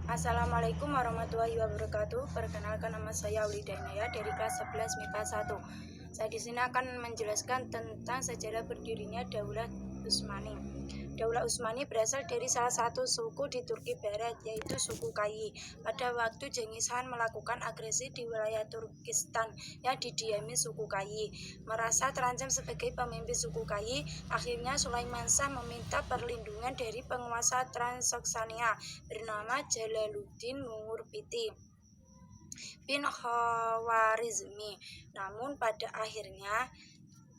Assalamualaikum warahmatullahi wabarakatuh. Perkenalkan, nama saya Aulida Inaya dari kelas 11 MIPA 1. Saya di sini akan menjelaskan tentang sejarah berdirinya Daulah Utsmani. Daulah Utsmani berasal dari salah satu suku di Turki Barat, yaitu suku Kayi. Pada waktu Genghis Khan melakukan agresi di wilayah Turkistan yang didiami suku Kayi, merasa terancam sebagai pemimpin suku Kayi, akhirnya Sulaiman Shah meminta perlindungan dari penguasa Transoksania bernama Jalaluddin Nurpiti bin Khawarizmi. Namun pada akhirnya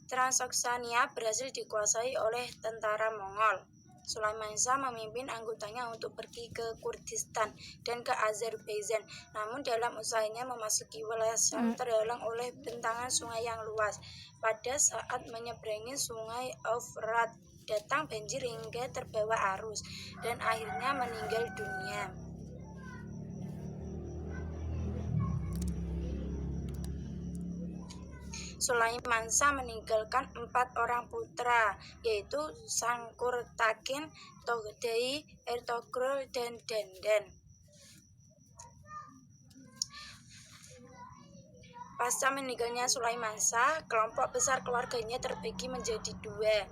Transoksania berhasil dikuasai oleh tentara Mongol. Sulaiman Shah memimpin anggotanya untuk pergi ke Kurdistan dan ke Azerbaijan. Namun dalam usahanya memasuki wilayah Syam terhalang oleh bentangan sungai yang luas. Pada saat menyeberangi sungai Efrat, datang banjir hingga terbawa arus dan akhirnya meninggal dunia. Sulaiman Shah meninggalkan 4 orang putra, yaitu Sangkurtakin, Togdai, Ertogrul, dan Dandan. Pasca meninggalnya Sulaiman Shah, kelompok besar keluarganya terbagi menjadi 2.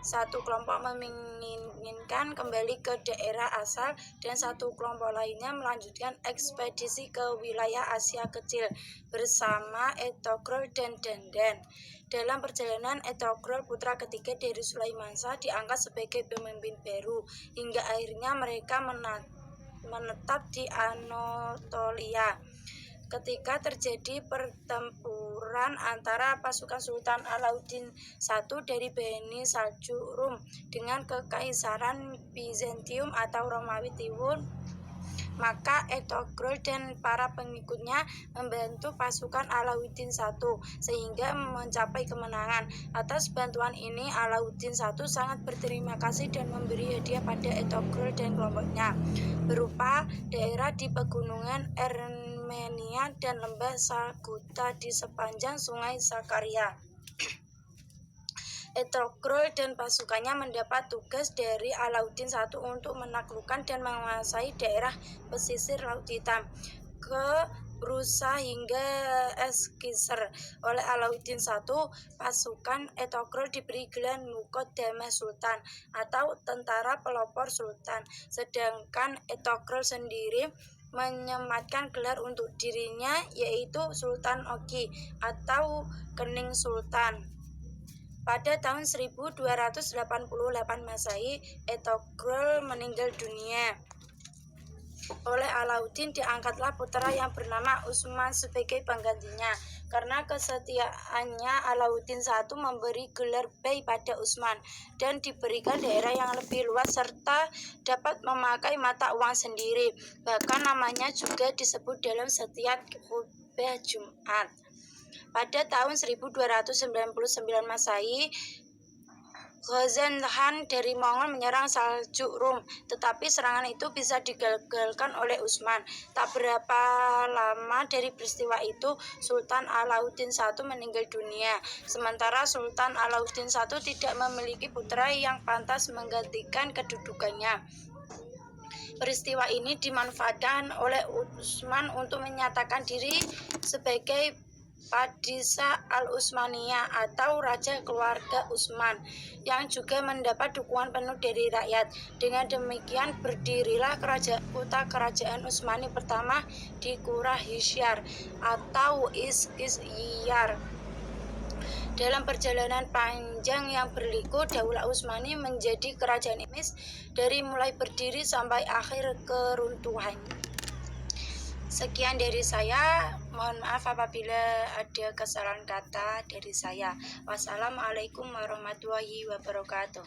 Satu kelompok menginginkan kembali ke daerah asal dan satu kelompok lainnya melanjutkan ekspedisi ke wilayah Asia Kecil bersama Ertogrul dan Dandan. Dalam perjalanan, Ertogrul, putra ketiga dari Sulaiman Shah, diangkat sebagai pemimpin baru hingga akhirnya mereka menetap di Anatolia. Ketika terjadi pertempuran antara pasukan Sultan Alauddin I dari Bani Saljuk Rum dengan Kekaisaran Bizantium atau Romawi Timur, maka Ertogrul dan para pengikutnya membantu pasukan Alauddin I sehingga mencapai kemenangan. Atas bantuan ini, Alauddin I sangat berterima kasih dan memberi hadiah pada Ertogrul dan kelompoknya berupa daerah di pegunungan Armenia dan lembah Saguta di sepanjang sungai Sakarya. Ertogrul dan pasukannya mendapat tugas dari Alauddin I untuk menaklukkan dan menguasai daerah pesisir Laut Hitam ke Rusa hingga Eskisar. Oleh Alauddin I, pasukan Ertogrul diberi gelar Muqaddamah Sultan atau tentara pelopor Sultan, sedangkan Ertogrul sendiri menyematkan gelar untuk dirinya, yaitu Sultan Oki atau Kening Sultan. Pada tahun 1288 Masehi, Ertogrul meninggal dunia. Oleh Alauddin diangkatlah putra yang bernama Utsman sebagai penggantinya. Karena kesetiaannya, Alauddin I memberi gelar Bey pada Utsman dan diberikan daerah yang lebih luas serta dapat memakai mata uang sendiri. Bahkan namanya juga disebut dalam setiap khutbah Jumat. Pada tahun 1299 Masehi, Ghazan Khan dari Mongol menyerang Saljuk Rum, tetapi serangan itu bisa digagalkan oleh Utsman. Tak berapa lama dari peristiwa itu, Sultan Alauddin I meninggal dunia. Sementara Sultan Alauddin I tidak memiliki putra yang pantas menggantikan kedudukannya. Peristiwa ini dimanfaatkan oleh Utsman untuk menyatakan diri sebagai Padishah Al-Utsmaniyah atau Raja Keluarga Utsman, yang juga mendapat dukungan penuh dari rakyat. Dengan demikian berdirilah kota kerajaan Utsmani pertama di Qura Hisar atau Iskisiyar. Dalam perjalanan panjang yang berliku, Daulah Utsmani menjadi kerajaan Islami dari mulai berdiri sampai akhir keruntuhan. Sekian dari saya, mohon maaf apabila ada kesalahan kata dari saya. Wassalamualaikum warahmatullahi wabarakatuh.